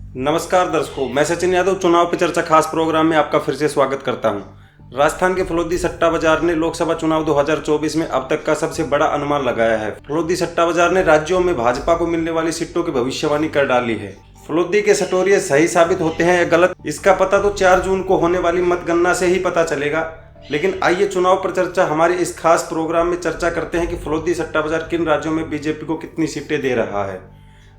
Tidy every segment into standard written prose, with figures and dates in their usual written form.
नमस्कार दर्शकों, मैं सचिन यादव चुनाव पे चर्चा खास प्रोग्राम में आपका फिर से स्वागत करता हूं। राजस्थान के फलोदी सट्टा बाजार ने लोकसभा चुनाव 2024 में अब तक का सबसे बड़ा अनुमान लगाया है। फलोदी सट्टा बाजार ने राज्यों में भाजपा को मिलने वाली सीटों की भविष्यवाणी कर डाली है। फलोदी के सटोरिये सही साबित होते हैं या गलत, इसका पता तो 4 जून को होने वाली मतगणना से ही पता चलेगा। लेकिन आइए चुनाव पर चर्चा हमारे इस खास प्रोग्राम में चर्चा करते हैं कि फलोदी सट्टा बाजार किन राज्यों में बीजेपी को कितनी सीटें दे रहा है।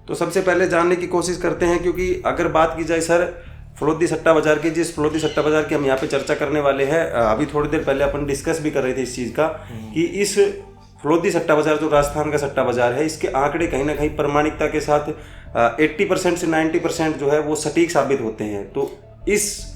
तो सबसे पहले जानने की कोशिश करते हैं, क्योंकि अगर बात की जाए सर फलोदी सट्टा बाजार की, जिस फलोदी सट्टा बाजार की हम यहाँ पे चर्चा करने वाले हैं, अभी थोड़ी देर पहले अपन डिस्कस भी कर रहे थे इस चीज़ का कि इस फलोदी सट्टा बाजार जो राजस्थान का सट्टा बाजार है, इसके आंकड़े कहीं ना कहीं प्रामाणिकता के साथ 80% से 90% जो है वो सटीक साबित होते हैं। तो इस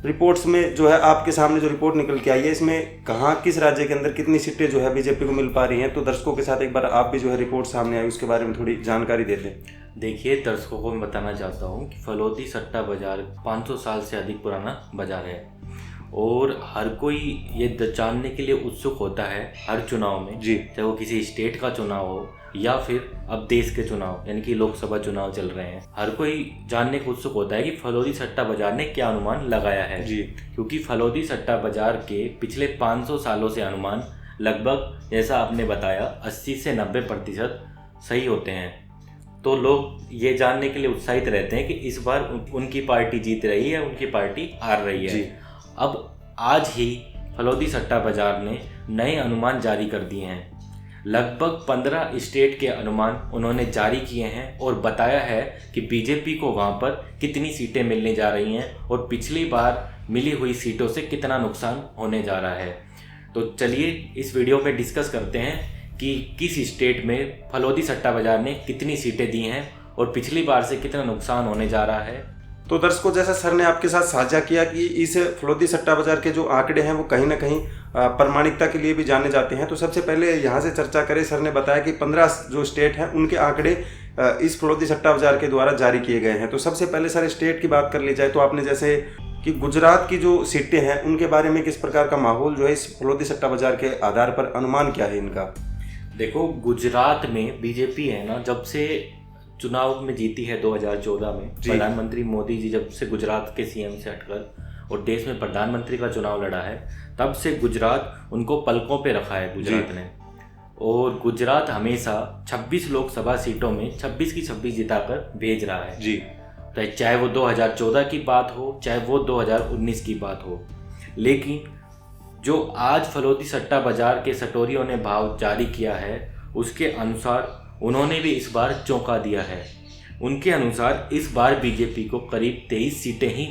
रिपोर्ट्स में जो है आपके सामने जो रिपोर्ट निकल के आई है, इसमें कहाँ किस राज्य के अंदर कितनी सीटें जो है बीजेपी को मिल पा रही हैं, तो दर्शकों के साथ एक बार आप भी जो है रिपोर्ट सामने आई उसके बारे में थोड़ी जानकारी दे दें। देखिए, दर्शकों को मैं बताना चाहता हूँ कि फलोदी सट्टा बाजार 500 साल से अधिक पुराना बाजार है और हर कोई ये जानने के लिए उत्सुक होता है हर चुनाव में जी, चाहे वो किसी स्टेट का चुनाव हो या फिर अब देश के चुनाव यानी कि लोकसभा चुनाव चल रहे हैं। हर कोई जानने को उत्सुक होता है कि फलोदी सट्टा बाजार ने क्या अनुमान लगाया है जी, क्योंकि फलोदी सट्टा बाजार के पिछले 500 सालों से अनुमान लगभग, जैसा आपने बताया, 80 से 90% सही होते हैं। तो लोग ये जानने के लिए उत्साहित रहते हैं कि इस बार उनकी पार्टी जीत रही है, उनकी पार्टी हार रही है। अब आज ही फलोदी सट्टा बाजार ने नए अनुमान जारी कर दिए हैं। लगभग 15 स्टेट के अनुमान उन्होंने जारी किए हैं और बताया है कि बीजेपी को वहां पर कितनी सीटें मिलने जा रही हैं और पिछली बार मिली हुई सीटों से कितना नुकसान होने जा रहा है। तो चलिए इस वीडियो में डिस्कस करते हैं कि किस स्टेट में फलोदी सट्टा बाजार ने कितनी सीटें दी हैं और पिछली बार से कितना नुकसान होने जा रहा है। तो दर्शकों, जैसा सर ने आपके साथ साझा किया कि इस फलोदी सट्टा बाजार के जो आंकड़े हैं वो कहीं ना कहीं प्रामाणिकता के लिए भी जाने जाते हैं। तो सबसे पहले यहाँ से चर्चा करें। सर ने बताया कि 15 जो स्टेट हैं उनके आंकड़े इस फलोदी सट्टा बाजार के द्वारा जारी किए गए हैं। तो सबसे पहले सर स्टेट की बात कर ली जाए तो आपने जैसे कि गुजरात की जो सीटें हैं उनके बारे में किस प्रकार का माहौल जो है इस फलोदी सट्टा बाजार के आधार पर अनुमान क्या है इनका? देखो, गुजरात में बीजेपी है ना, जब से चुनाव में जीती है 2014 में, प्रधानमंत्री मोदी जी जब से गुजरात के सीएम से हटकर और देश में प्रधानमंत्री का चुनाव लड़ा है, तब से गुजरात उनको पलकों पे रखा है गुजरात ने। और गुजरात हमेशा 26 लोकसभा सीटों में 26 की 26 जिताकर भेज रहा है जी, तो चाहे वो 2014 की बात हो चाहे वो 2019 की बात हो। लेकिन जो आज फलोदी सट्टा बाजार के सटोरियों ने भाव जारी किया है उसके अनुसार उन्होंने भी इस बार चौंका दिया है। उनके अनुसार इस बार बीजेपी को करीब 23 सीटें ही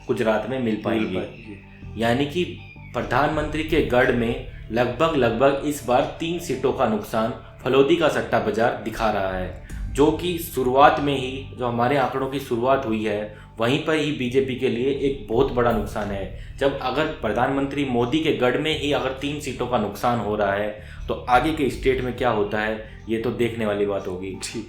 गुजरात में मिल पाएंगी, यानी कि प्रधानमंत्री के गढ़ में लगभग इस बार 3 सीटों का नुकसान फलोदी का सट्टा बाजार दिखा रहा है, जो कि शुरुआत में ही, जो हमारे आंकड़ों की शुरुआत हुई है, वहीं पर ही बीजेपी के लिए एक बहुत बड़ा नुकसान है। जब अगर प्रधानमंत्री मोदी के गढ़ में ही अगर 3 सीटों का नुकसान हो रहा है तो आगे के स्टेट में क्या होता है ये तो देखने वाली बात होगी। ठीक,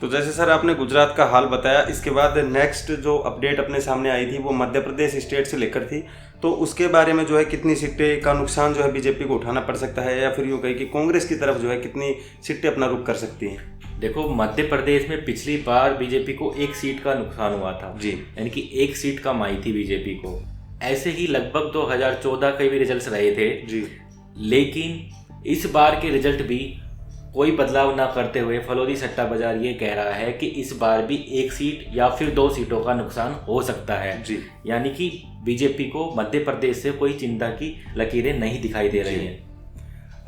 तो जैसे सर आपने गुजरात का हाल बताया, इसके बाद नेक्स्ट जो अपडेट अपने सामने आई थी वो मध्य प्रदेश स्टेट से लेकर थी। तो उसके बारे में जो है कितनी सीटें का नुकसान जो है बीजेपी को उठाना पड़ सकता है, या फिर यूँ कहीं कि कांग्रेस की तरफ जो है कितनी सीटें अपना रुख कर सकती हैं? देखो, मध्य प्रदेश में पिछली बार बीजेपी को 1 सीट का नुकसान हुआ था जी, यानी कि 1 सीट कम आई थी बीजेपी को। ऐसे ही लगभग 2014 के भी रिजल्ट्स रहे थे जी, लेकिन इस बार के रिजल्ट भी कोई बदलाव ना करते हुए फलोदी सट्टा बाजार ये कह रहा है कि इस बार भी 1 सीट या फिर 2 सीटों का नुकसान हो सकता है जी, यानी कि बीजेपी को मध्य प्रदेश से कोई चिंता की लकीरें नहीं दिखाई दे रही हैं।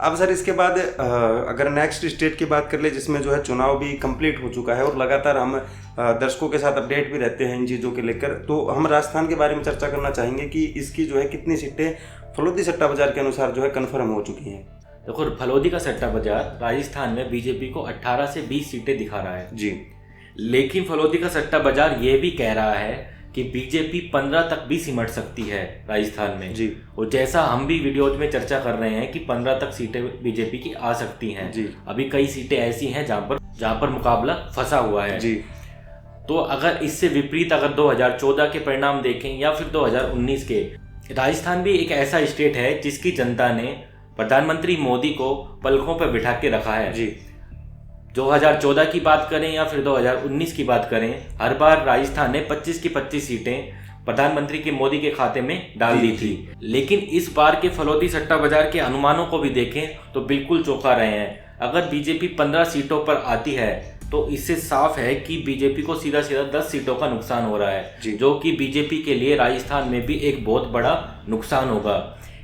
अब सर इसके बाद अगर नेक्स्ट स्टेट की बात कर ले जिसमें जो है चुनाव भी कंप्लीट हो चुका है और लगातार हम दर्शकों के साथ अपडेट भी रहते हैं इन चीज़ों के लेकर, तो हम राजस्थान के बारे में चर्चा करना चाहेंगे कि इसकी जो है कितनी सीटें फलोदी सट्टा बाजार के अनुसार जो है कन्फर्म हो चुकी हैं। देखो, फलोदी का सट्टा बाजार राजस्थान में बीजेपी को 18 से 20 सीटें दिखा रहा है जी, लेकिन फलोदी का सट्टा बाजार ये भी कह रहा है कि बीजेपी 15 तक भी सिमट सकती है राजस्थान में जी, और जैसा हम भी वीडियोज में चर्चा कर रहे हैं कि 15 तक सीटें बीजेपी की आ सकती हैं जी। अभी कई सीटें ऐसी हैं जहां पर मुकाबला फंसा हुआ है जी। तो अगर इससे विपरीत अगर 2014 के परिणाम देखें या फिर 2019 के, राजस्थान भी एक ऐसा स्टेट है जिसकी जनता ने प्रधानमंत्री मोदी को पलकों पर बिठा के रखा है जी। 2014 की बात करें या फिर 2019 की बात करें, हर बार राजस्थान ने 25 की 25 सीटें प्रधानमंत्री के मोदी के खाते में डाल दी थी। लेकिन इस बार के फलौदी सट्टा बाजार के अनुमानों को भी देखें तो बिल्कुल चौंका रहे हैं। अगर बीजेपी 15 सीटों पर आती है तो इससे साफ है कि बीजेपी को सीधा सीधा 10 सीटों का नुकसान हो रहा है, जो कि बीजेपी के लिए राजस्थान में भी एक बहुत बड़ा नुकसान होगा।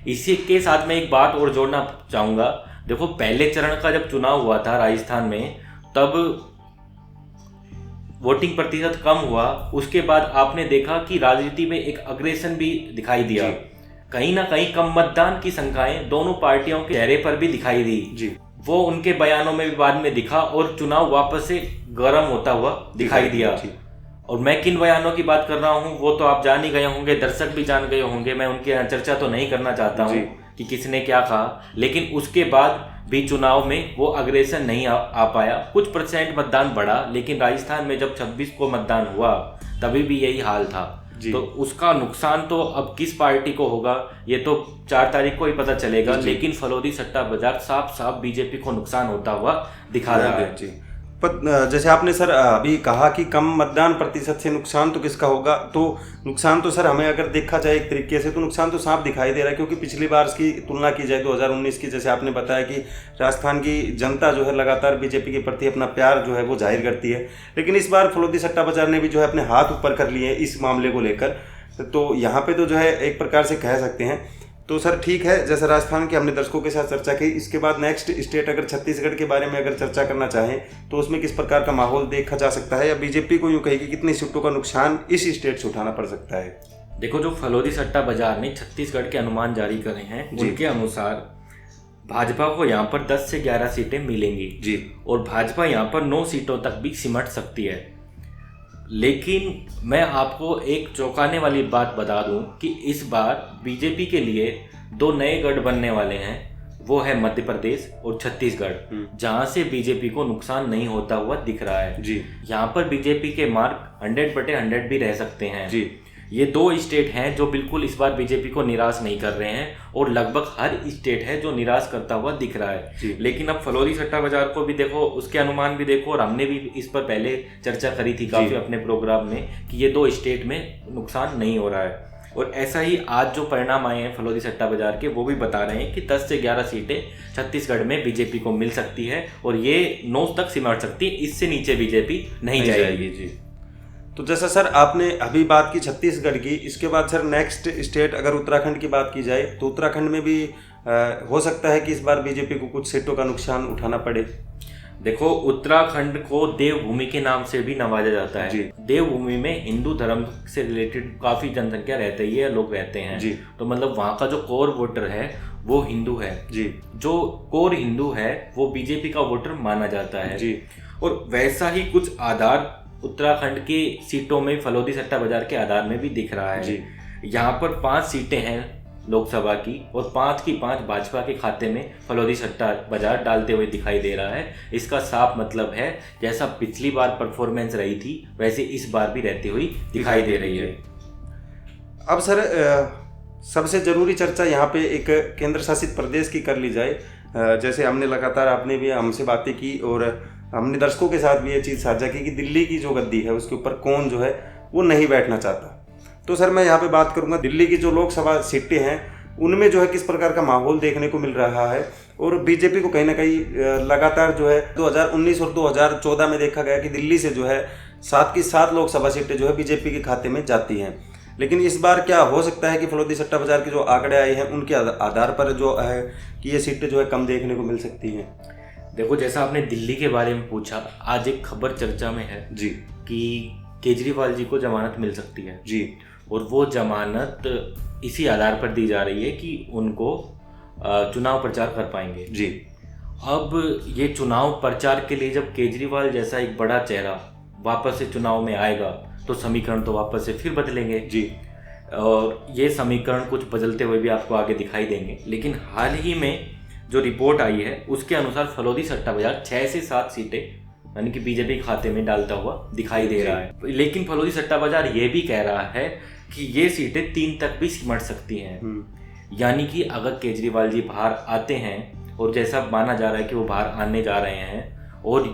इसी के साथ मैं एक बात और जोड़ना चाहूँगा। देखो, पहले चरण का जब चुनाव हुआ था राजस्थान में, तब वोटिंग प्रतिशत कम हुआ। उसके बाद आपने देखा कि राजनीति में एक अग्रेशन भी दिखाई दिया। कहीं ना कहीं कम मतदान की संख्याएं दोनों पार्टियों के चेहरे पर भी दिखाई दी। वो उनके बयानों में भी बाद में दिखा और चुनाव वापस से गर्म होता हुआ दिखाई दिया। और मैं किन बयानों की बात कर रहा हूँ वो तो आप जान ही गए होंगे, दर्शक भी जान गए होंगे। मैं उनकी चर्चा तो नहीं करना चाहता हूँ कि किसने क्या कहा, लेकिन उसके बाद भी चुनाव में वो अग्रेशन नहीं आ पाया। कुछ परसेंट मतदान बढ़ा, लेकिन राजस्थान में जब 26 को मतदान हुआ तभी भी यही हाल था। तो उसका नुकसान तो अब किस पार्टी को होगा ये तो 4 तारीख को ही पता चलेगा। लेकिन फलौदी सट्टा बाजार साफ साफ बीजेपी को नुकसान होता हुआ दिखा रहा है। पर जैसे आपने सर अभी कहा कि कम मतदान प्रतिशत से नुकसान तो किसका होगा, तो नुकसान तो सर हमें अगर देखा जाए एक तरीके से तो नुकसान तो साफ दिखाई दे रहा है। क्योंकि पिछली बार की तुलना की जाए 2019 की, जैसे आपने बताया कि राजस्थान की जनता जो है लगातार बीजेपी के प्रति अपना प्यार जो है वो जाहिर करती है। लेकिन इस बार फलौदी सट्टा बाजार ने भी जो है अपने हाथ ऊपर कर लिए इस मामले को लेकर। तो यहाँ पे तो जो है एक प्रकार से कह सकते हैं। तो सर ठीक है, जैसे राजस्थान की हमने दर्शकों के साथ चर्चा की, इसके बाद नेक्स्ट स्टेट अगर छत्तीसगढ़ के बारे में अगर चर्चा करना चाहें तो उसमें किस प्रकार का माहौल देखा जा सकता है, या बीजेपी को यूँ कहे कि कितनी सीटों का नुकसान इस स्टेट से उठाना पड़ सकता है? देखो, जो फलौदी सट्टा बाजार ने छत्तीसगढ़ के अनुमान जारी करे हैं उनके अनुसार भाजपा को यहाँ पर 10 से 11 सीटें मिलेंगी और भाजपा यहाँ पर 9 सीटों तक भी सिमट सकती है। लेकिन मैं आपको एक चौंकाने वाली बात बता दूं कि इस बार बीजेपी के लिए 2 नए गढ़ बनने वाले हैं। वो है मध्य प्रदेश और छत्तीसगढ़, जहां से बीजेपी को नुकसान नहीं होता हुआ दिख रहा है। यहाँ पर बीजेपी के मार्क 100/100 भी रह सकते हैं। ये 2 स्टेट हैं जो बिल्कुल इस बार बीजेपी को निराश नहीं कर रहे हैं, और लगभग हर स्टेट है जो निराश करता हुआ दिख रहा है। लेकिन अब फलौदी सट्टा बाजार को भी देखो, उसके अनुमान भी देखो, और हमने भी इस पर पहले चर्चा करी थी काफ़ी अपने प्रोग्राम में कि ये 2 स्टेट में नुकसान नहीं हो रहा है। और ऐसा ही आज जो परिणाम आए हैं फलौदी सट्टा बाजार के, वो भी बता रहे हैं कि 10 से 11 सीटें छत्तीसगढ़ में बीजेपी को मिल सकती है और ये 9 तक सिमट सकती है। इससे नीचे बीजेपी नहीं जाएगी। तो जैसा सर आपने अभी बात की छत्तीसगढ़ की, इसके बाद सर नेक्स्ट स्टेट अगर उत्तराखंड की बात की जाए तो उत्तराखंड में भी हो सकता है कि इस बार बीजेपी को कुछ सीटों का नुकसान उठाना पड़े। देखो, उत्तराखंड को देवभूमि के नाम से भी नवाजा जाता है। देवभूमि में हिंदू धर्म से रिलेटेड काफी जनसंख्या रहती है, लोग रहते हैं। तो मतलब वहाँ का जो कोर वोटर है वो हिंदू है। जो कोर हिंदू है वो बीजेपी का वोटर माना जाता है। और वैसा ही कुछ आधार उत्तराखंड के सीटों में फलौदी सट्टा बाजार के आधार में भी दिख रहा है। यहाँ पर 5 सीटें हैं लोकसभा की, और 5 की 5 भाजपा के खाते में फलौदी सट्टा बाजार डालते हुए दिखाई दे रहा है। इसका साफ मतलब है जैसा पिछली बार परफॉर्मेंस रही थी वैसे इस बार भी रहती हुई दिखाई दे रही है। अब सर सबसे ज़रूरी चर्चा यहाँ पे एक केंद्र शासित प्रदेश की कर ली जाए। जैसे हमने लगातार, आपने भी हमसे बातें की और हमने दर्शकों के साथ भी ये चीज़ साझा की कि दिल्ली की जो गद्दी है उसके ऊपर कौन जो है वो नहीं बैठना चाहता। तो सर मैं यहाँ पे बात करूँगा दिल्ली की जो लोकसभा सीटें हैं उनमें जो है किस प्रकार का माहौल देखने को मिल रहा है, और बीजेपी को कहीं ना कहीं लगातार जो है 2019 और 2014 में देखा गया कि दिल्ली से जो है 7 की 7 लोकसभा सीटें जो है बीजेपी के खाते में जाती हैं। लेकिन इस बार क्या हो सकता है कि फलौदी सट्टा बाजार के जो आंकड़े आए हैं उनके आधार पर जो है कि ये सीटें जो है कम देखने को मिल सकती हैं? देखो, जैसा आपने दिल्ली के बारे में पूछा, आज एक खबर चर्चा में है कि केजरीवाल जी को जमानत मिल सकती है और वो जमानत इसी आधार पर दी जा रही है कि उनको चुनाव प्रचार कर पाएंगे। अब ये चुनाव प्रचार के लिए जब केजरीवाल जैसा एक बड़ा चेहरा वापस से चुनाव में आएगा तो समीकरण तो वापस से फिर बदलेंगे। और ये समीकरण कुछ बदलते हुए भी आपको आगे दिखाई देंगे। लेकिन हाल ही में जो रिपोर्ट आई है उसके अनुसार फलौदी सट्टा बाजार 6 से 7 सीटें यानी कि बीजेपी खाते में डालता हुआ दिखाई दे रहा है। लेकिन फलौदी सट्टा बाजार ये भी कह रहा है कि ये सीटें 3 तक भी सिमट सकती हैं। यानी कि अगर केजरीवाल जी बाहर आते हैं, और जैसा माना जा रहा है कि वो बाहर आने जा रहे हैं, और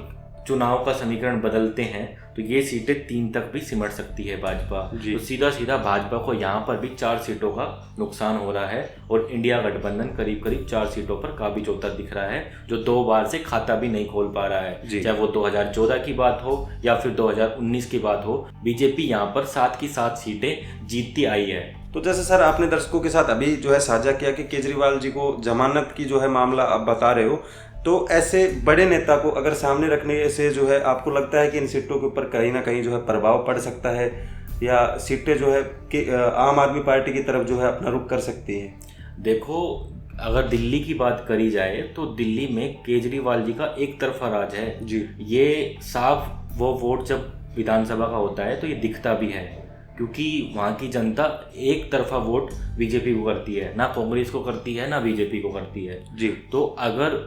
चुनाव का समीकरण बदलते हैं तो ये सीटें 3 तक भी सिमट सकती है भाजपा। तो सीधा सीधा भाजपा को यहाँ पर भी 4 सीटों का नुकसान हो रहा है और इंडिया गठबंधन करीब करीब 4 सीटों पर काबिज होता दिख रहा है, जो 2 बार से खाता भी नहीं खोल पा रहा है। चाहे वो 2014 की बात हो या फिर 2019 की बात हो, बीजेपी यहाँ पर 7 की 7 सीटें जीतती आई है। तो जैसे सर आपने दर्शकों के साथ अभी जो है साझा किया कि केजरीवाल जी को जमानत की जो है मामला आप बता रहे हो, तो ऐसे बड़े नेता को अगर सामने रखने से जो है आपको लगता है कि इन सीटों के ऊपर कहीं ना कहीं जो है प्रभाव पड़ सकता है, या सीटें जो है कि आम आदमी पार्टी की तरफ जो है अपना रुख कर सकती है? देखो, अगर दिल्ली की बात करी जाए तो दिल्ली में केजरीवाल जी का एक तरफा राज है जी। ये साफ वो वोट जब विधानसभा का होता है तो ये दिखता भी है, क्योंकि वहाँ की जनता एक तरफा वोट बीजेपी को करती है, ना कांग्रेस को करती है ना बीजेपी को करती है जी। तो अगर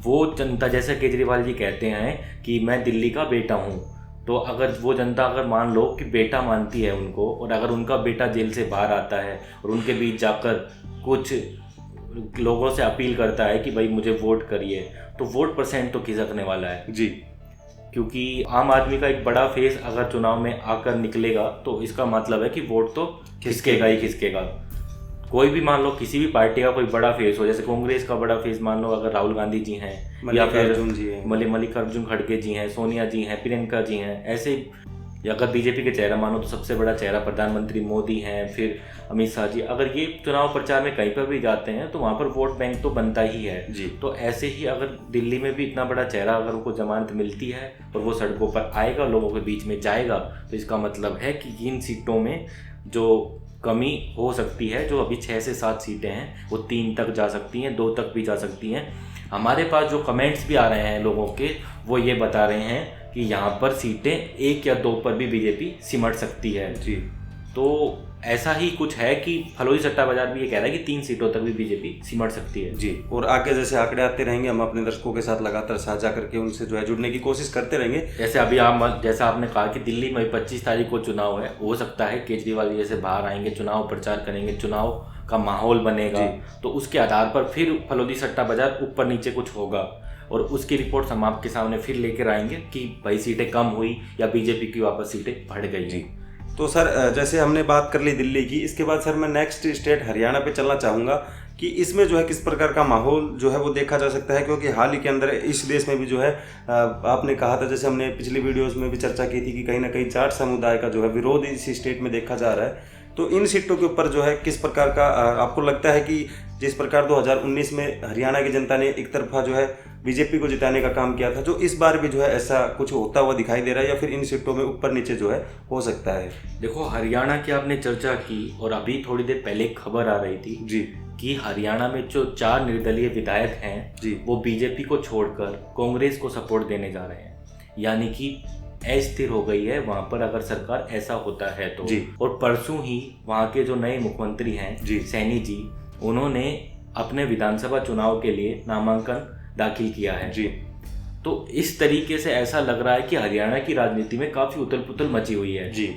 वो जनता, जैसे केजरीवाल जी कहते हैं कि मैं दिल्ली का बेटा हूँ, तो अगर वो जनता अगर मान लो कि बेटा मानती है उनको, और अगर उनका बेटा जेल से बाहर आता है और उनके बीच जाकर कुछ लोगों से अपील करता है कि भाई मुझे वोट करिए, तो वोट परसेंट तो खिसकने वाला है जी। क्योंकि आम आदमी का एक बड़ा फेस अगर चुनाव में आकर निकलेगा तो इसका मतलब है कि वोट तो खिसकेगा ही खिसकेगा। कोई भी मान लो किसी भी पार्टी का कोई बड़ा फेस हो, जैसे कांग्रेस का बड़ा फेस मान लो अगर राहुल गांधी जी हैं या फिर मल्लिकार्जुन खड़गे जी हैं, सोनिया जी हैं, प्रियंका जी हैं, ऐसे, या अगर बीजेपी के चेहरा मानो तो सबसे बड़ा चेहरा प्रधानमंत्री मोदी हैं, फिर अमित शाह जी, अगर ये चुनाव प्रचार में कहीं पर भी जाते हैं तो वहाँ पर वोट बैंक तो बनता ही है जी। तो ऐसे ही अगर दिल्ली में भी इतना बड़ा चेहरा अगर उनको जमानत मिलती है और वो सड़कों पर आएगा, लोगों के बीच में जाएगा, तो इसका मतलब है कि इन सीटों में जो कमी हो सकती है, जो अभी 6 से 7 सीटें हैं वो 3 तक जा सकती हैं, 2 तक भी जा सकती हैं। हमारे पास जो कमेंट्स भी आ रहे हैं लोगों के, वो ये बता रहे हैं कि यहाँ पर सीटें 1 या 2 पर भी बीजेपी सिमट सकती है जी। तो ऐसा ही कुछ है कि फलोदी सट्टा बाजार भी ये कह रहा है कि 3 सीटों तक भी बीजेपी सिमट सकती है जी। और आगे जैसे आंकड़े आते रहेंगे, हम अपने दर्शकों के साथ लगातार साझा करके उनसे जो है जुड़ने की कोशिश करते रहेंगे। जैसे अभी आप, जैसा आपने कहा कि दिल्ली में 25 तारीख को चुनाव है, हो सकता है केजरीवाल जैसे बाहर आएंगे, चुनाव प्रचार करेंगे, चुनाव का माहौल बनेगा, तो उसके आधार पर फिर फलोदी सट्टा बाजार ऊपर नीचे कुछ होगा और उसकी रिपोर्ट हम आपके सामने फिर लेकर आएंगे कि भाई सीटें कम हुई या बीजेपी की वापस सीटें बढ़ गई जी। तो सर जैसे हमने बात कर ली दिल्ली की, इसके बाद सर मैं नेक्स्ट स्टेट हरियाणा पे चलना चाहूँगा कि इसमें जो है किस प्रकार का माहौल जो है वो देखा जा सकता है, क्योंकि हाल ही के अंदर इस देश में भी जो है आपने कहा था, जैसे हमने पिछली वीडियोस में भी चर्चा की थी कि कहीं ना कहीं जाट समुदाय का जो है विरोध इस स्टेट में देखा जा रहा है। तो इन सीटों के ऊपर जो है किस प्रकार का आपको लगता है कि जिस प्रकार 2019 में हरियाणा की जनता ने एक तरफा जो है बीजेपी को जिताने का काम किया था, जो इस बार भी जो है ऐसा कुछ होता हुआ दिखाई दे रहा है, या फिर इन सीटों में ऊपर नीचे जो है हो सकता है? देखो, हरियाणा की आपने चर्चा की और अभी थोड़ी देर पहले खबर आ रही थी जी कि हरियाणा में जो 4 निर्दलीय विधायक हैं जी, वो बीजेपी को छोड़कर कांग्रेस को सपोर्ट देने जा रहे हैं, यानी कि अस्थिर हो गई है वहाँ पर अगर सरकार ऐसा होता है तो जी। और परसों ही वहाँ के जो नए मुख्यमंत्री हैं जी, सैनी जी, उन्होंने अपने विधानसभा चुनाव के लिए नामांकन दाखिल किया है जी। तो इस तरीके से ऐसा लग रहा है कि हरियाणा की राजनीति में काफ़ी उथल पुथल मची हुई है जी।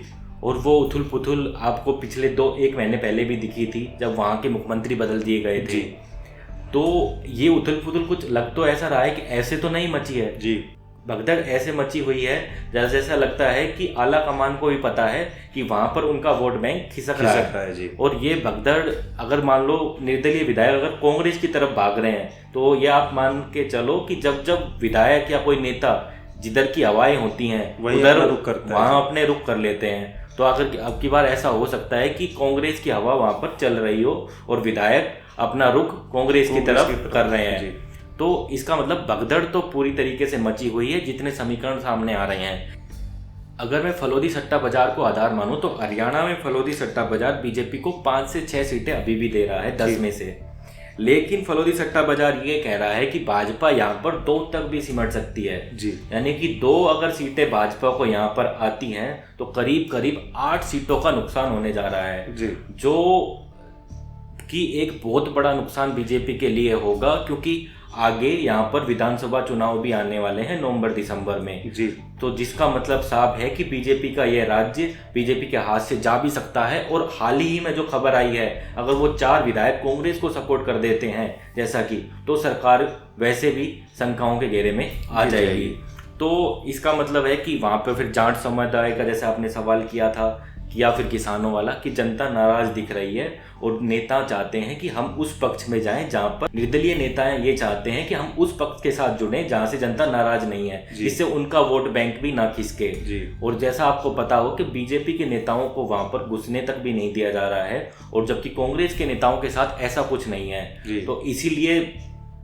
और वो उथल पुथल आपको पिछले 1 महीने पहले भी दिखी थी जब वहाँ के मुख्यमंत्री बदल दिए गए थे। तो ये उथल पुथल कुछ लग तो ऐसा रहा है कि ऐसे तो नहीं मची है जी, भगदड़ ऐसे मची हुई है जैसा लगता है कि आला कमान को भी पता है कि वहां पर उनका वोट बैंक खिसक रहा है जी। और ये भगदड़ अगर मान लो निर्दलीय विधायक अगर कांग्रेस की तरफ भाग रहे हैं, तो ये आप मान के चलो कि जब जब विधायक या कोई नेता जिधर की हवाएं होती हैं उधर वहां अपने रुख कर लेते हैं। तो अगर अब की बार ऐसा हो सकता है कि कांग्रेस की हवा वहां पर चल रही हो और विधायक अपना रुख कांग्रेस की तरफ कर रहे हैं, तो इसका मतलब भगदड़ तो पूरी तरीके से मची हुई है जितने समीकरण सामने आ रहे हैं। अगर मैं फलोदी सट्टा बाजार को आधार मानूं तो हरियाणा में फलोदी सट्टा बाजार बीजेपी को 5 से 6 सीटें अभी भी दे रहा है 10 में से, लेकिन फलोदी सट्टा बाजार ये कह रहा है कि भाजपा यहाँ पर 2 तक भी सिमट सकती है जी। यानी कि 2 अगर सीटें भाजपा को यहाँ पर आती हैं तो करीब करीब 8 सीटों का नुकसान होने जा रहा है जी। जो कि एक बहुत बड़ा नुकसान बीजेपी के लिए होगा, क्योंकि आगे यहाँ पर विधानसभा चुनाव भी आने वाले हैं नवंबर दिसंबर में जी। तो जिसका मतलब साफ है कि बीजेपी का यह राज्य बीजेपी के हाथ से जा भी सकता है। और हाल ही में जो खबर आई है, अगर वो 4 विधायक कांग्रेस को सपोर्ट कर देते हैं जैसा कि, तो सरकार वैसे भी शंकाओं के घेरे में आ जाएगी। तो इसका मतलब है कि वहाँ पर फिर जाट समुदाय का, जैसे आपने सवाल किया था, या फिर किसानों वाला, कि जनता नाराज दिख रही है और नेता चाहते हैं कि हम उस पक्ष में जाएं जहां पर निर्दलीय नेता हैं, ये चाहते हैं कि हम उस पक्ष के साथ जुड़ें जहां से जनता नाराज नहीं है, जिससे उनका वोट बैंक भी ना खिसके। और जैसा आपको पता हो कि बीजेपी के नेताओं को वहां पर घुसने तक भी नहीं दिया जा रहा है, और जबकि कांग्रेस के नेताओं के साथ ऐसा कुछ नहीं है, तो इसीलिए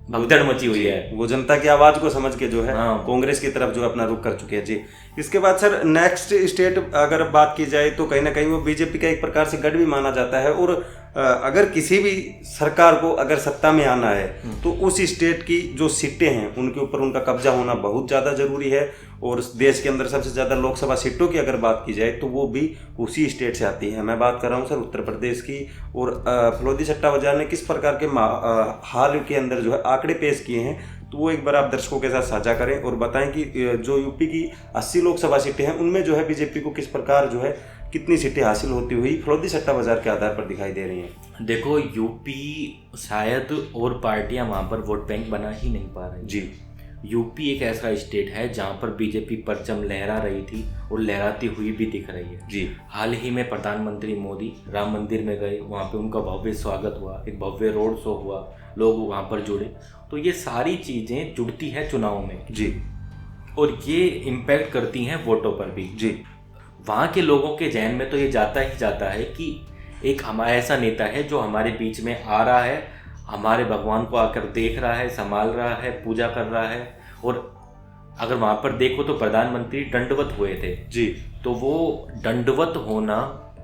भगदड़ मची हुई है। वो जनता की आवाज को समझ के जो है कांग्रेस की तरफ जो है अपना रुख कर चुके हैं। जी, इसके बाद सर नेक्स्ट स्टेट अगर बात की जाए तो कहीं ना कहीं वो बीजेपी का एक प्रकार से गढ़ भी माना जाता है, और अगर किसी भी सरकार को अगर सत्ता में आना है तो उस स्टेट की जो सीटें हैं उनके ऊपर उनका कब्जा होना बहुत ज़्यादा जरूरी है। और देश के अंदर सबसे ज़्यादा लोकसभा सीटों की अगर बात की जाए तो वो भी उसी स्टेट से आती है। मैं बात कर रहा हूँ सर उत्तर प्रदेश की। और फलोदी सट्टा बाजार ने किस प्रकार के हाल के अंदर जो है आंकड़े पेश किए हैं, तो वो एक बार आप दर्शकों के साथ साझा करें और बताएं कि जो यूपी की 80 लोकसभा सीटें हैं उनमें जो है बीजेपी को किस प्रकार जो है कितनी सीटें हासिल होती हुई फलोदी सट्टा बाजार के आधार पर दिखाई दे रही हैं। देखो, यूपी शायद और पार्टियां वहां पर वोट बैंक बना ही नहीं पा रही। जी, यूपी एक ऐसा स्टेट है जहां पर बीजेपी परचम लहरा रही थी और लहराती हुई भी दिख रही है। जी, हाल ही में प्रधानमंत्री मोदी राम मंदिर में गए, वहां पे उनका भव्य स्वागत हुआ, एक भव्य रोड शो हुआ, लोग वहां पर जुड़े। तो ये सारी चीजें जुड़ती है चुनाव में। जी, और ये इम्पैक्ट करती हैं वोटों पर भी। जी, वहाँ के लोगों के जहन में तो ये जाता ही जाता है कि एक हमारा ऐसा नेता है जो हमारे बीच में आ रहा है, हमारे भगवान को आकर देख रहा है, संभाल रहा है, पूजा कर रहा है। और अगर वहाँ पर देखो तो प्रधानमंत्री दंडवत हुए थे। जी, तो वो दंडवत होना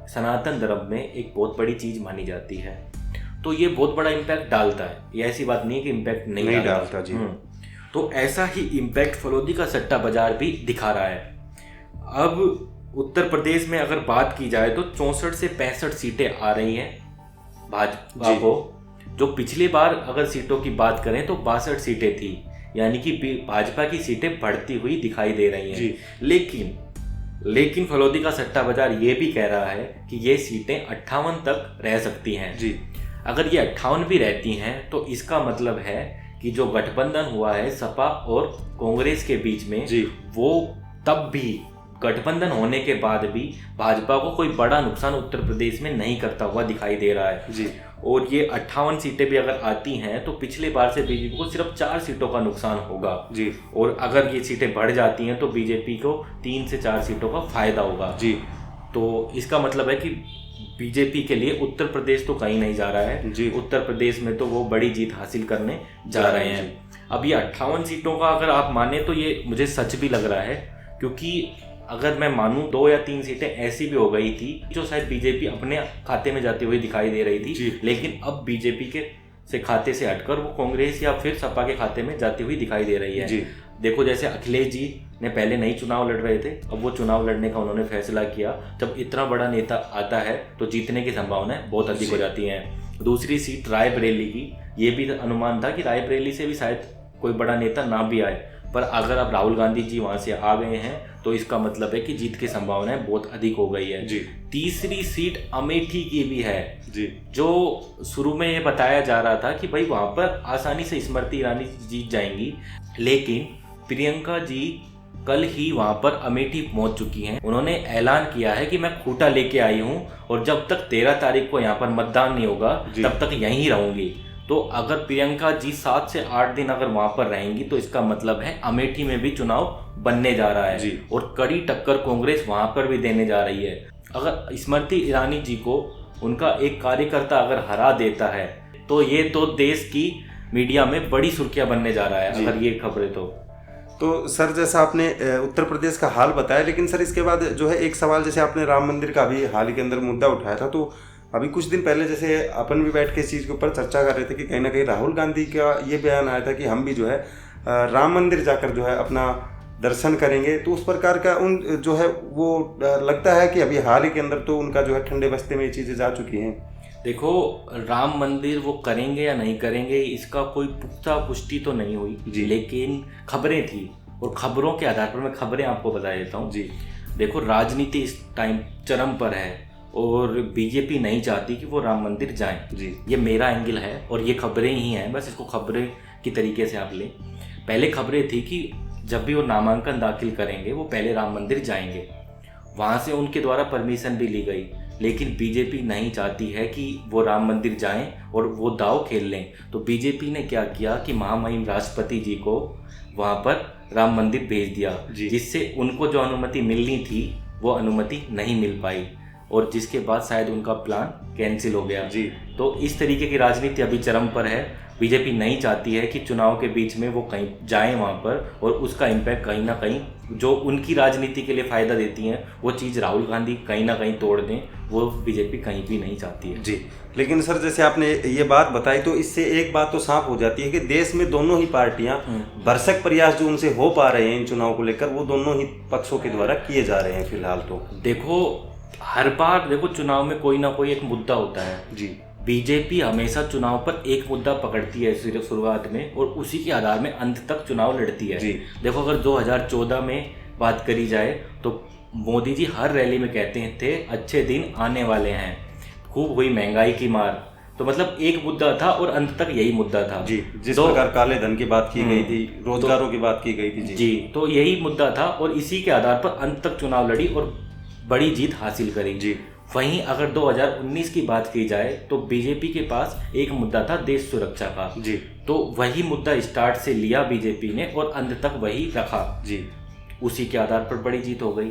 सनातन धर्म में एक बहुत बड़ी चीज़ मानी जाती है। तो ये बहुत बड़ा इम्पैक्ट डालता है, ये ऐसी बात नहीं है कि इम्पैक्ट नहीं डालता। जी। तो ऐसा ही इम्पैक्ट फलोदी का सट्टा बाजार भी दिखा रहा है। अब उत्तर प्रदेश में अगर बात की जाए तो 64 से 65 सीटें आ रही हैं भाजपा को, जो पिछली बार अगर सीटों की बात करें तो 62 सीटें थी, यानी कि भाजपा की सीटें बढ़ती हुई दिखाई दे रही हैं। लेकिन फलोदी का सट्टा बाजार ये भी कह रहा है कि ये सीटें 58 तक रह सकती हैं। जी, अगर ये 58 भी रहती हैं तो इसका मतलब है कि जो गठबंधन हुआ है सपा और कांग्रेस के बीच में, वो तब भी गठबंधन होने के बाद भी भाजपा को कोई बड़ा नुकसान उत्तर प्रदेश में नहीं करता हुआ दिखाई दे रहा है। जी, और ये 58 सीटें भी अगर आती हैं तो पिछले बार से बीजेपी को सिर्फ 4 सीटों का नुकसान होगा। जी, और अगर ये सीटें बढ़ जाती हैं तो बीजेपी को 3 से 4 सीटों का फायदा होगा। जी, तो इसका मतलब है कि बीजेपी के लिए उत्तर प्रदेश तो कहीं नहीं जा रहा है। जी, उत्तर प्रदेश में तो वो बड़ी जीत हासिल करने जा रहे हैं। अब ये 58 सीटों का अगर आप माने तो ये मुझे सच भी लग रहा है, क्योंकि अगर मैं मानूं 2 या 3 सीटें ऐसी भी हो गई थी जो शायद बीजेपी अपने खाते में जाती हुई दिखाई दे रही थी, लेकिन अब बीजेपी के खाते से हटकर वो कांग्रेस या फिर सपा के खाते में जाती हुई दिखाई दे रही है। देखो, जैसे अखिलेश जी ने पहले नहीं चुनाव लड़ रहे थे, अब वो चुनाव लड़ने का उन्होंने फैसला किया। जब इतना बड़ा नेता आता है तो जीतने की संभावनाएं बहुत अधिक हो जाती हैं। दूसरी सीट रायबरेली की, ये भी अनुमान था कि रायबरेली से भी शायद कोई बड़ा नेता ना भी आए, पर अगर अब राहुल गांधी जी वहां से आ गए हैं तो इसका मतलब है कि जीत की संभावनाएं बहुत अधिक हो गई है। तीसरी सीट अमेठी की भी है, जो शुरू में ये बताया जा रहा था कि भाई वहां पर आसानी से स्मृति ईरानी जीत जाएंगी, लेकिन प्रियंका जी कल ही वहां पर अमेठी पहुंच चुकी हैं। उन्होंने ऐलान किया है कि मैं खूंटा लेके आई हूं और जब तक 13 तारीख को यहाँ पर मतदान नहीं होगा तब तक यहीं रहूंगी। तो अगर प्रियंका जी 7 से 8 दिन अगर वहां पर रहेंगी तो इसका मतलब है अमेठी में भी चुनाव बनने जा रहा है और कड़ी टक्कर कांग्रेस वहां पर भी देने जा रही है। अगर स्मृति ईरानी जी को उनका एक कार्यकर्ता अगर हरा देता है तो ये तो देश की मीडिया में बड़ी सुर्खियां बनने जा रहा है अगर ये खबरें। तो सर जैसा आपने उत्तर प्रदेश का हाल बताया, लेकिन सर इसके बाद जो है एक सवाल, जैसे आपने राम मंदिर का भी हाल ही के अंदर मुद्दा उठाया था, तो अभी कुछ दिन पहले जैसे अपन भी बैठ के इस चीज़ के ऊपर चर्चा कर रहे थे कि कहीं ना कहीं राहुल गांधी का ये बयान आया था कि हम भी जो है राम मंदिर जाकर जो है अपना दर्शन करेंगे। तो उस प्रकार का उन जो है वो लगता है कि अभी हाल ही के अंदर तो उनका जो है ठंडे बस्ते में ये चीज़ें जा चुकी हैं। देखो, राम मंदिर वो करेंगे या नहीं करेंगे इसका कोई पुख्ता पुष्टि तो नहीं हुई, लेकिन खबरें थी और खबरों के आधार पर मैं खबरें आपको बता देता हूँ। देखो, राजनीति इस टाइम चरम पर है और बीजेपी नहीं चाहती कि वो राम मंदिर जाएं। ये मेरा एंगल है और ये खबरें ही हैं, बस इसको खबरें की तरीके से आप लें। पहले खबरें थी कि जब भी वो नामांकन दाखिल करेंगे वो पहले राम मंदिर जाएंगे। वहाँ से उनके द्वारा परमिशन भी ली गई, लेकिन बीजेपी नहीं चाहती है कि वो राम मंदिर जाएं और वो दाव खेल लें। तो बीजेपी ने क्या किया कि महामहिम राष्ट्रपति जी को वहाँ पर राम मंदिर भेज दिया, जिससे उनको जो अनुमति मिलनी थी वो अनुमति नहीं मिल पाई, और जिसके बाद शायद उनका प्लान कैंसिल हो गया। तो इस तरीके की राजनीति अभी चरम पर है। बीजेपी नहीं चाहती है कि चुनाव के बीच में वो कहीं जाएं वहाँ पर, और उसका इम्पैक्ट कहीं ना कहीं जो उनकी राजनीति के लिए फ़ायदा देती हैं वो चीज़ राहुल गांधी कहीं ना कहीं तोड़ दें, वो बीजेपी कहीं भी नहीं चाहती है। जी, लेकिन सर जैसे आपने ये बात बताई तो इससे एक बात तो साफ हो जाती है कि देश में दोनों ही पार्टियां भरसक प्रयास जो उनसे हो पा रहे हैं इन चुनाव को लेकर, वो दोनों ही पक्षों के द्वारा किए जा रहे हैं फिलहाल। तो देखो, हर बार देखो चुनाव में कोई ना कोई एक मुद्दा होता है जी। बीजेपी हमेशा चुनाव पर एक मुद्दा पकड़ती है शुरुआत में, और उसी के आधार में अंत तक चुनाव लड़ती है जी। देखो, अगर 2014 में बात करी जाए तो मोदी जी हर रैली में कहते थे अच्छे दिन आने वाले हैं, खूब हुई महंगाई की मार। तो मतलब एक मुद्दा था और अंत तक यही मुद्दा था जी। जिस प्रकार काले धन की बात की गई थी, रोजगारों की बात की गई थी जी, तो यही मुद्दा था और इसी के आधार पर अंत तक चुनाव लड़ी और बड़ी जीत हासिल करी जी। वहीं अगर 2019 की बात की जाए तो बीजेपी के पास एक मुद्दा था देश सुरक्षा का जी। तो वही मुद्दा स्टार्ट से लिया बीजेपी ने और अंत तक वही रखा जी। उसी के आधार पर बड़ी जीत हो गई।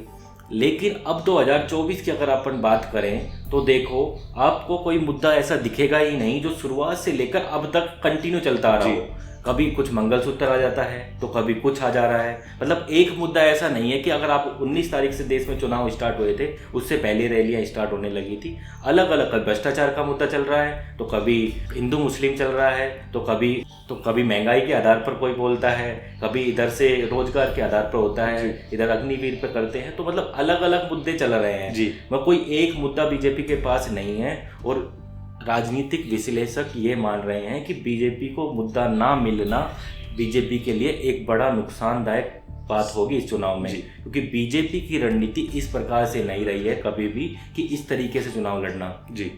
लेकिन अब 2024 की अगर अपन बात करें तो देखो, आपको कोई मुद्दा ऐसा दिखेगा ही नहीं जो शुरुआत से लेकर अब तक कंटिन्यू चलता आ रहा हो। कभी कुछ मंगलसूत्र आ जाता है तो कभी कुछ आ जा रहा है। मतलब एक मुद्दा ऐसा नहीं है कि अगर आप 19 तारीख से देश में चुनाव स्टार्ट हुए थे उससे पहले रैलियां स्टार्ट होने लगी थी। अलग अलग, कभी भ्रष्टाचार का मुद्दा चल रहा है तो कभी हिंदू मुस्लिम चल रहा है तो कभी महंगाई के आधार पर कोई बोलता है, कभी इधर से रोजगार के आधार पर होता है, इधर अग्निवीर पे करते हैं। तो मतलब अलग अलग मुद्दे चल रहे हैं जी। मैं कोई एक मुद्दा बीजेपी के पास नहीं है, और राजनीतिक विश्लेषक ये मान रहे हैं कि बीजेपी को मुद्दा ना मिलना बीजेपी के लिए एक बड़ा नुकसानदायक बात होगी इस चुनाव में, क्योंकि बीजेपी की रणनीति इस प्रकार से नहीं रही है कभी भी कि इस तरीके से चुनाव लड़ना जी।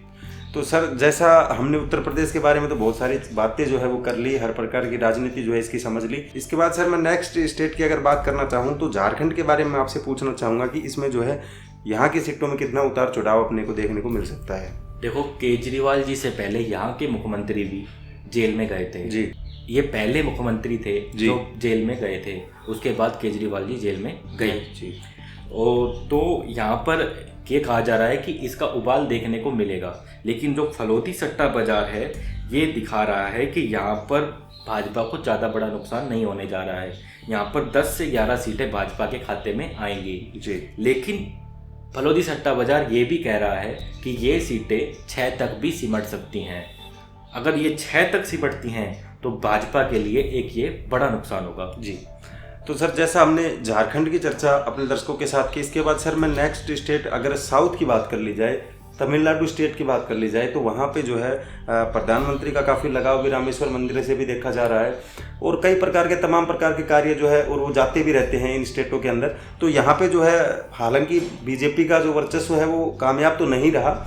तो सर, जैसा हमने उत्तर प्रदेश के बारे में तो बहुत सारी बातें जो है वो कर ली, हर प्रकार की राजनीति जो है इसकी समझ ली। इसके बाद सर मैं नेक्स्ट स्टेट की अगर बात करना चाहूँ तो झारखंड के बारे में आपसे पूछना चाहूँगा कि इसमें जो है यहाँ की सीटों में कितना उतार चढ़ाव अपने को देखने को मिल सकता है। देखो, केजरीवाल जी से पहले यहाँ के मुख्यमंत्री भी जेल में गए थे जी। ये पहले मुख्यमंत्री थे जो जेल में गए थे, उसके बाद केजरीवाल जी जेल में गए जी। और तो यहाँ पर ये कहा जा रहा है कि इसका उबाल देखने को मिलेगा, लेकिन जो फलोदी सट्टा बाजार है ये दिखा रहा है कि यहाँ पर भाजपा को ज़्यादा बड़ा नुकसान नहीं होने जा रहा है। यहाँ पर 10 से 11 सीटें भाजपा के खाते में आएंगी जी। लेकिन फलोदी सट्टा बाजार ये भी कह रहा है कि ये सीटें 6 तक भी सिमट सकती हैं। अगर ये 6 तक सिमटती हैं तो भाजपा के लिए एक ये बड़ा नुकसान होगा जी। तो सर, जैसा हमने झारखंड की चर्चा अपने दर्शकों के साथ की, इसके बाद सर मैं नेक्स्ट स्टेट अगर साउथ की बात कर ली जाए, तमिलनाडु स्टेट की बात कर ली जाए, तो वहाँ पे जो है प्रधानमंत्री का काफ़ी लगाव भी रामेश्वर मंदिर से भी देखा जा रहा है, और कई प्रकार के तमाम प्रकार के कार्य जो है और वो जाते भी रहते हैं इन स्टेटों के अंदर। तो यहाँ पे जो है हालांकि बीजेपी का जो वर्चस्व है वो कामयाब तो नहीं रहा,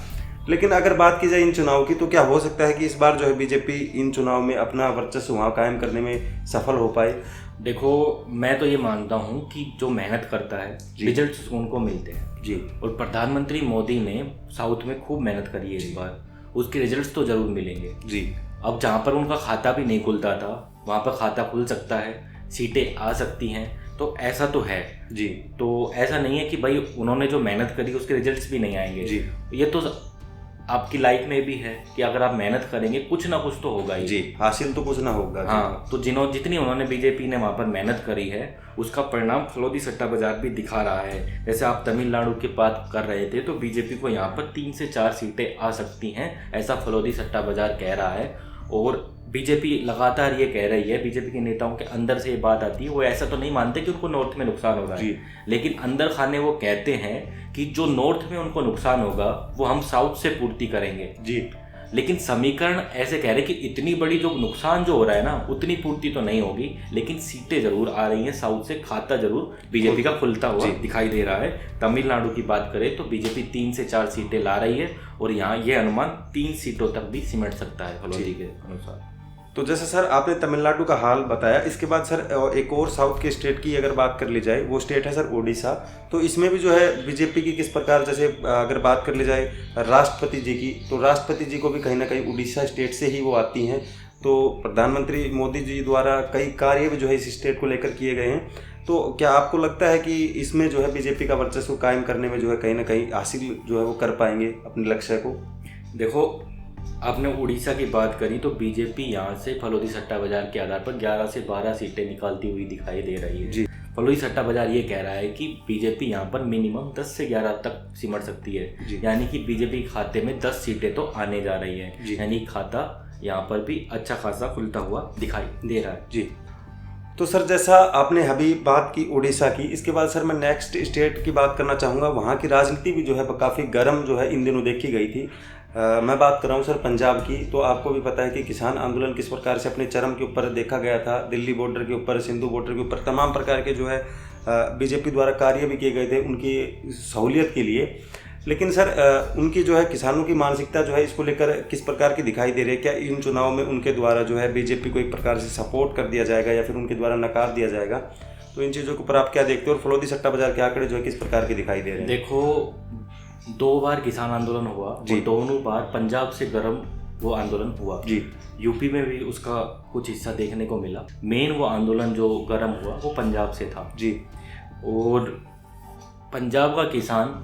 लेकिन अगर बात की जाए इन चुनाव की तो क्या हो सकता है कि इस बार जो है बीजेपी इन चुनाव में अपना वर्चस्व वहाँ कायम करने में सफल हो पाए? देखो, मैं तो ये मानता हूँ कि जो मेहनत करता है रिजल्ट्स उनको मिलते हैं जी। और प्रधानमंत्री मोदी ने साउथ में खूब मेहनत करी है इस बार, उसके रिजल्ट्स तो जरूर मिलेंगे जी। अब जहाँ पर उनका खाता भी नहीं खुलता था वहाँ पर खाता खुल सकता है, सीटें आ सकती हैं, तो ऐसा तो है जी। तो ऐसा नहीं है कि भाई उन्होंने जो मेहनत करी उसके रिजल्ट्स भी नहीं आएंगे जी। ये तो आपकी लाइफ में भी है कि अगर आप मेहनत करेंगे कुछ ना कुछ तो होगा ही जी, हासिल तो कुछ ना होगा। हाँ, तो जितनी उन्होंने बीजेपी ने वहाँ पर मेहनत करी है उसका परिणाम फलोदी सट्टा बाजार भी दिखा रहा है। जैसे आप तमिलनाडु की बात कर रहे थे तो बीजेपी को यहाँ पर 3 से 4 सीटें आ सकती हैं, ऐसा फलोदी सट्टा बाजार कह रहा है। और बीजेपी लगातार ये कह रही है, बीजेपी के नेताओं के अंदर से ये बात आती है, वो ऐसा तो नहीं मानते कि उनको नॉर्थ में नुकसान हो रहा है, लेकिन अंदर खाने वो कहते हैं कि जो नॉर्थ में उनको नुकसान होगा वो हम साउथ से पूर्ति करेंगे जी। लेकिन समीकरण ऐसे कह रहे कि इतनी बड़ी जो नुकसान जो हो रहा है ना उतनी पूर्ति तो नहीं होगी, लेकिन सीटें जरूर आ रही हैं साउथ से, खाता जरूर बीजेपी का खुलता हुआ दिखाई दे रहा है। तमिलनाडु की बात करें तो बीजेपी 3 से 4 सीटें ला रही है और यहाँ ये अनुमान 3 सीटों तक भी सिमट सकता है फलोदी के अनुसार। तो जैसे सर आपने तमिलनाडु का हाल बताया, इसके बाद सर एक और साउथ के स्टेट की अगर बात कर ली जाए, वो स्टेट है सर उड़ीसा। तो इसमें भी जो है बीजेपी की किस प्रकार, जैसे अगर बात कर ली जाए राष्ट्रपति जी की, तो राष्ट्रपति जी को भी कहीं ना कहीं उड़ीसा स्टेट से ही वो आती हैं। तो प्रधानमंत्री मोदी जी द्वारा कई कार्य भी जो है इस स्टेट को लेकर किए गए हैं। तो क्या आपको लगता है कि इसमें जो है बीजेपी का वर्चस्व कायम करने में जो है कहीं ना कहीं हासिल जो है वो कर पाएंगे अपने लक्ष्य को? देखो, आपने उड़ीसा की बात करी तो बीजेपी यहाँ से फलोदी सट्टा बाजार के आधार पर 11 से 12 सीटें निकालती हुई दिखाई दे रही है जी। फलोदी सट्टा बाजार ये कह रहा है कि बीजेपी यहाँ पर मिनिमम 10 से 11 तक सिमट सकती है, यानी कि बीजेपी खाते में 10 सीटें तो आने जा रही है, यानी खाता यहाँ पर भी अच्छा खासा खुलता हुआ दिखाई दे रहा है जी। तो सर जैसा आपने अभी बात की उड़ीसा की, इसके बाद सर मैं नेक्स्ट स्टेट की बात करना चाहूँगा। वहाँ की राजनीति भी जो है काफ़ी गर्म जो है इन दिनों देखी गई थी। मैं बात कर रहा हूँ सर पंजाब की। तो आपको भी पता है कि किसान आंदोलन किस प्रकार से अपने चरम के ऊपर देखा गया था। दिल्ली बॉर्डर के ऊपर, सिंधु बॉर्डर के ऊपर तमाम प्रकार के जो है बीजेपी द्वारा कार्य भी किए गए थे उनकी सहूलियत के लिए। लेकिन सर उनकी जो है किसानों की मानसिकता जो है इसको लेकर किस प्रकार की दिखाई दे रही है? क्या इन चुनाव में उनके द्वारा जो है बीजेपी को एक प्रकार से सपोर्ट कर दिया जाएगा या फिर उनके द्वारा नकार दिया जाएगा? तो इन चीज़ों के ऊपर आप क्या देखते हो और फलोदी सट्टा बाजार के आंकड़े जो है किस प्रकार के दिखाई दे रहे हैं? देखो, 2 बार किसान आंदोलन हुआ और दोनों बार पंजाब से गर्म वो आंदोलन हुआ जी। यूपी में भी उसका कुछ हिस्सा देखने को मिला। मेन वो आंदोलन जो गर्म हुआ वो पंजाब से था जी। और पंजाब का किसान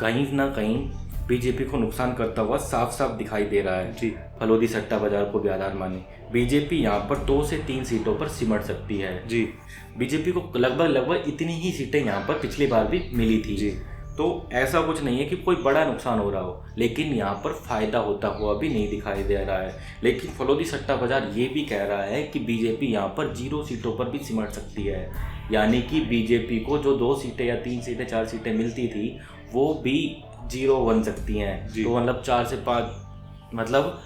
कहीं ना कहीं बीजेपी को नुकसान करता हुआ साफ साफ दिखाई दे रहा है जी। फलोदी सट्टा बाजार को भी आधार माने बीजेपी यहाँ पर 2 से 3 सीटों पर सिमट सकती है जी। बीजेपी को लगभग इतनी ही सीटें यहाँ पर पिछली बार भी मिली थी जी। तो ऐसा कुछ नहीं है कि कोई बड़ा नुकसान हो रहा हो, लेकिन यहाँ पर फायदा होता हुआ भी नहीं दिखाई दे रहा है। लेकिन फलोदी सट्टा बाजार ये भी कह रहा है कि बीजेपी यहाँ पर 0 सीटों पर भी सिमट सकती है, यानी कि बीजेपी को जो 2 सीटें या 3 सीटें 4 सीटें मिलती थी वो भी 0 बन सकती हैं। तो मतलब 4 से 5, मतलब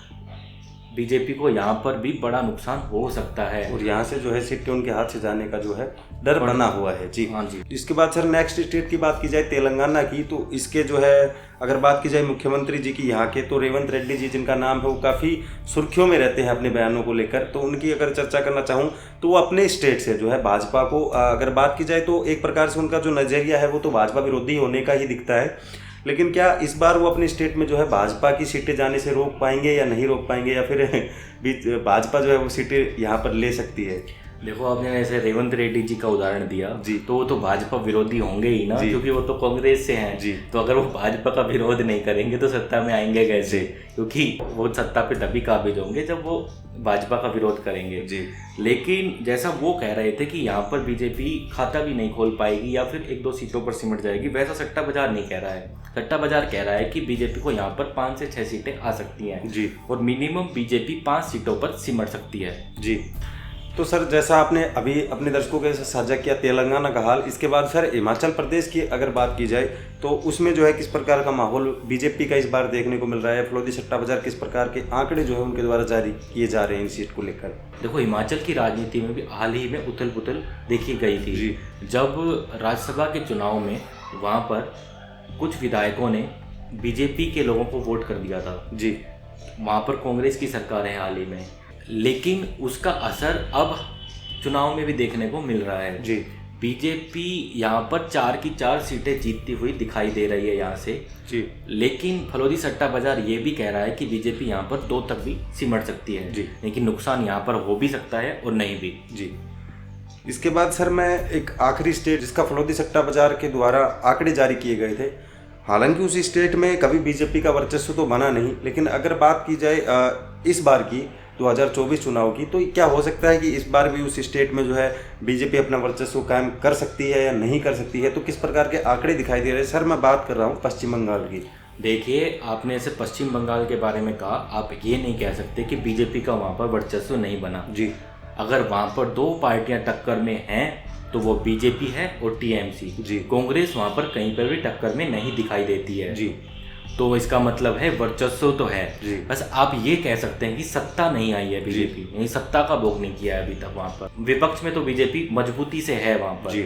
बीजेपी को यहाँ पर भी बड़ा नुकसान हो सकता है और यहाँ से जो है सीटें उनके हाथ से जाने का जो है डर बना हुआ है जी। हाँ जी। इसके बाद सर नेक्स्ट स्टेट की बात की जाए तेलंगाना की, तो इसके जो है अगर बात की जाए मुख्यमंत्री जी की यहाँ के, तो रेवंत रेड्डी जी जिनका नाम है वो काफ़ी सुर्खियों में रहते हैं अपने बयानों को लेकर। तो उनकी अगर चर्चा करना चाहूँ तो वो अपने स्टेट से जो है भाजपा को अगर बात की जाए तो एक प्रकार से उनका जो नज़रिया है वो तो भाजपा विरोधी होने का ही दिखता है। लेकिन क्या इस बार वो अपने स्टेट में जो है भाजपा की सीटें जाने से रोक पाएंगे या नहीं रोक पाएंगे, या फिर भाजपा जो है वो सीटें यहाँ पर ले सकती है? देखो, आपने ऐसे रेवंत रेड्डी जी का उदाहरण दिया जी, तो वो तो भाजपा विरोधी होंगे ही ना, क्योंकि वो तो कांग्रेस से हैं जी। तो अगर वो भाजपा का विरोध नहीं करेंगे तो सत्ता में आएंगे कैसे? क्योंकि वो सत्ता पे तभी काबिज होंगे जब वो भाजपा का विरोध करेंगे जी। लेकिन जैसा वो कह रहे थे कि यहाँ पर बीजेपी खाता भी नहीं खोल पाएगी या फिर 1-2 सीटों पर सिमट जाएगी, वैसा सट्टा बाजार नहीं कह रहा है। सट्टा बाजार कह रहा है कि बीजेपी को यहाँ पर 5 से 6 सीटें आ सकती हैं जी, और मिनिमम बीजेपी 5 सीटों पर सिमट सकती है जी। तो सर जैसा आपने अभी अपने दर्शकों के साथ साझा किया तेलंगाना का हाल, इसके बाद सर हिमाचल प्रदेश की अगर बात की जाए तो उसमें जो है किस प्रकार का माहौल बीजेपी का इस बार देखने को मिल रहा है? फलोदी सट्टा बाजार किस प्रकार के आंकड़े जो है उनके द्वारा जारी किए जा रहे हैं इन सीट को लेकर? देखो, हिमाचल की राजनीति में भी हाल ही में उथल पुथल देखी गई थी जी। जब राज्यसभा के चुनाव में वहाँ पर कुछ विधायकों ने बीजेपी के लोगों को वोट कर दिया था जी। वहाँ पर कांग्रेस की सरकार है हाल ही में, लेकिन उसका असर अब चुनाव में भी देखने को मिल रहा है जी। बीजेपी यहाँ पर 4 की 4 सीटें जीतती हुई दिखाई दे रही है यहाँ से जी। लेकिन फलोदी सट्टा बाजार ये भी कह रहा है कि बीजेपी यहाँ पर 2 तक भी सिमट सकती है जी। लेकिन नुकसान यहाँ पर हो भी सकता है और नहीं भी जी। इसके बाद सर मैं एक आखिरी स्टेट जिसका फलोदी सट्टा बाजार के द्वारा आंकड़े जारी किए गए थे, हालांकि उस स्टेट में कभी बीजेपी का वर्चस्व तो बना नहीं, लेकिन अगर बात की जाए इस बार की 2024 चुनाव की, तो क्या हो सकता है कि इस बार भी उस स्टेट में जो है बीजेपी अपना वर्चस्व कायम कर सकती है या नहीं कर सकती है? तो किस प्रकार के आंकड़े दिखाई दे रहे हैं? सर मैं बात कर रहा हूँ पश्चिम बंगाल की। देखिए, आपने ऐसे पश्चिम बंगाल के बारे में कहा, आप ये नहीं कह सकते कि बीजेपी का वहाँ पर वर्चस्व नहीं बना जी। अगर वहाँ पर 2 पार्टियाँ टक्कर में हैं तो वो बीजेपी है और टीएमसी जी। कांग्रेस वहाँ पर कहीं पर भी टक्कर में नहीं दिखाई देती है जी। तो इसका मतलब है वर्चस्व तो है, बस आप ये कह सकते हैं कि सत्ता नहीं आई है बीजेपी, यानी सत्ता का भोग नहीं किया है अभी तक वहाँ पर। विपक्ष में तो बीजेपी मजबूती से है वहाँ पर जी।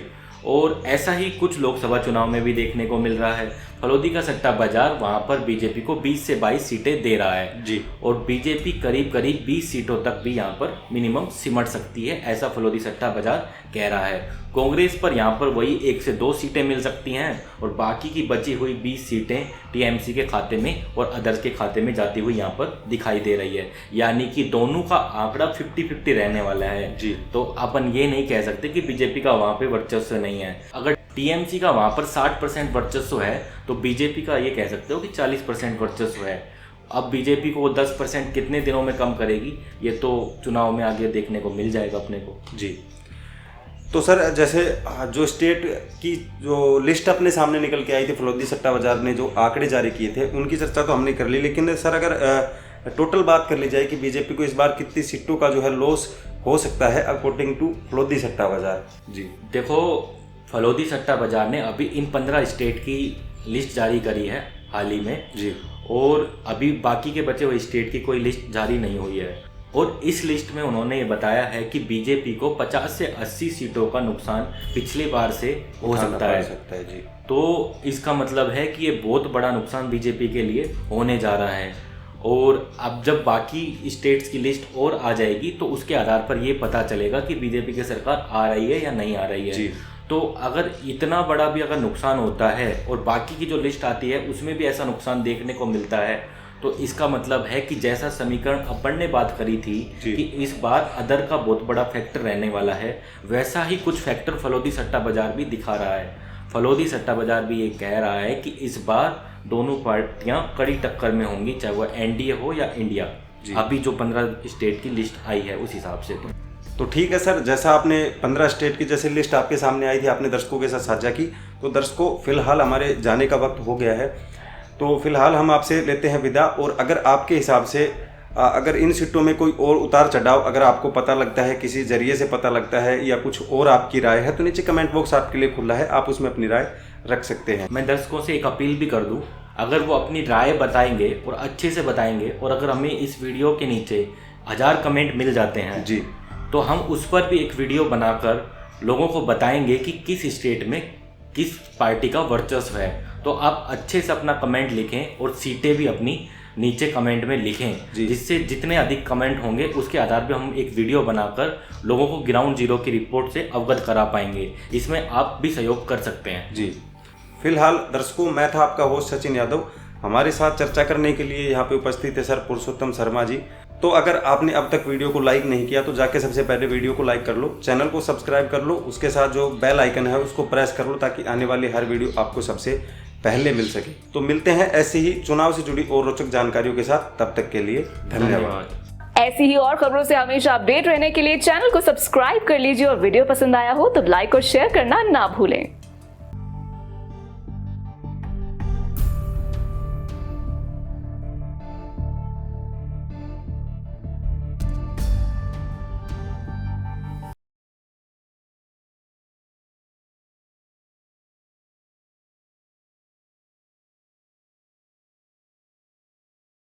और ऐसा ही कुछ लोकसभा चुनाव में भी देखने को मिल रहा है। फलोदी का सट्टा बाजार वहाँ पर बीजेपी को 20 से 22 सीटें दे रहा है जी। और बीजेपी करीब करीब 20 सीटों तक भी यहाँ पर मिनिमम सिमट सकती है, ऐसा फलोदी सट्टा बाजार कह रहा है। कांग्रेस पर यहाँ पर वही 1 से 2 सीटें मिल सकती हैं और बाकी की बची हुई 20 सीटें टीएमसी के खाते में और अदर्स के खाते में जाती हुई यहाँ पर दिखाई दे रही है। यानी कि दोनों का आंकड़ा 50-50 रहने वाला है जी। तो अपन ये नहीं कह सकते कि बीजेपी का वहाँ पे वर्चस्व नहीं है। अगर टीएमसी का वहाँ पर 60% वर्चस्व है तो बीजेपी का ये कह सकते हो कि 40% वर्चस्व है। अब बीजेपी को वो 10% कितने दिनों में कम करेगी ये तो चुनाव में आगे देखने को मिल जाएगा अपने को। जी। तो सर जैसे जो स्टेट की जो लिस्ट अपने सामने निकल के आई थी, फलोदी सट्टा बाजार ने जो आंकड़े जारी किए थे उनकी चर्चा तो हमने कर ली, लेकिन सर अगर टोटल बात कर ली जाए कि बीजेपी को इस बार कितनी सीटों का जो है लॉस हो सकता है अकॉर्डिंग टू फलोदी सट्टा बाजार। जी देखो, फलोदी सट्टा बाजार ने अभी इन 15 स्टेट की लिस्ट जारी करी है हाल ही में जी, और अभी बाकी के बचे हुए स्टेट की कोई लिस्ट जारी नहीं हुई है। और इस लिस्ट में उन्होंने ये बताया है कि बीजेपी को 50 से 80 सीटों का नुकसान पिछली बार से हो सकता है जी। तो इसका मतलब है कि ये बहुत बड़ा नुकसान बीजेपी के लिए होने जा रहा है। और अब जब बाकी स्टेट्स की लिस्ट और आ जाएगी तो उसके आधार पर ये पता चलेगा कि बीजेपी की सरकार आ रही है या नहीं आ रही है जी। तो अगर इतना बड़ा भी अगर नुकसान होता है और बाकी की जो लिस्ट आती है उसमें भी ऐसा नुकसान देखने को मिलता है तो इसका मतलब है कि जैसा समीकरण अपन ने बात करी थी कि इस बार अदर का बहुत बड़ा फैक्टर रहने वाला है, वैसा ही कुछ फैक्टर फलोदी सट्टा बाजार भी दिखा रहा है। फलोदी सट्टा बाजार भी ये कह रहा है कि इस बार दोनों पार्टियां कड़ी टक्कर में होंगी, चाहे वह एनडीए हो या इंडिया। अभी जो 15 स्टेट की लिस्ट आई है उस हिसाब से तो ठीक है सर, जैसा आपने 15 स्टेट की जैसे लिस्ट आपके सामने आई थी आपने दर्शकों के साथ साझा की, तो दर्शकों फिलहाल हमारे जाने का वक्त हो गया है, तो फिलहाल हम आपसे लेते हैं विदा। और अगर आपके हिसाब से अगर इन सीटों में कोई और उतार चढ़ाव अगर आपको पता लगता है, किसी जरिए से पता लगता है या कुछ और आपकी राय है, तो नीचे कमेंट बॉक्स आपके लिए खुला है, आप उसमें अपनी राय रख सकते हैं। मैं दर्शकों से एक अपील भी कर दूं, अगर वो अपनी राय बताएंगे और अच्छे से बताएंगे और अगर हमें इस वीडियो के नीचे 1000 कमेंट मिल जाते हैं जी, तो हम उस पर भी एक वीडियो बनाकर लोगों को बताएंगे कि किस स्टेट में किस पार्टी का वर्चस्व है। तो आप अच्छे से अपना कमेंट लिखें और सीटें भी अपनी नीचे कमेंट में लिखें, जिससे जितने अधिक कमेंट होंगे उसके आधार पर हम एक वीडियो बनाकर लोगों को ग्राउंड जीरो की रिपोर्ट से अवगत करा पाएंगे। इसमें आप भी सहयोग कर सकते हैं। जी, फिलहाल दर्शकों मैं था आपका होस्ट सचिन यादव, हमारे साथ चर्चा करने के लिए यहाँ पे उपस्थित है सर पुरुषोत्तम शर्मा जी। तो अगर आपने अब तक वीडियो को लाइक नहीं किया तो जाके सबसे पहले वीडियो को लाइक कर लो, चैनल को सब्सक्राइब कर लो, उसके साथ जो बेल आइकन है उसको प्रेस कर लो ताकि आने वाली हर वीडियो आपको सबसे पहले मिल सके। तो मिलते हैं ऐसे ही चुनाव से जुड़ी और रोचक जानकारियों के साथ, तब तक के लिए धन्यवाद। ऐसी ही और खबरों से हमेशा अपडेट रहने के लिए चैनल को सब्सक्राइब कर लीजिए और वीडियो पसंद आया हो तो लाइक और शेयर करना ना भूलें।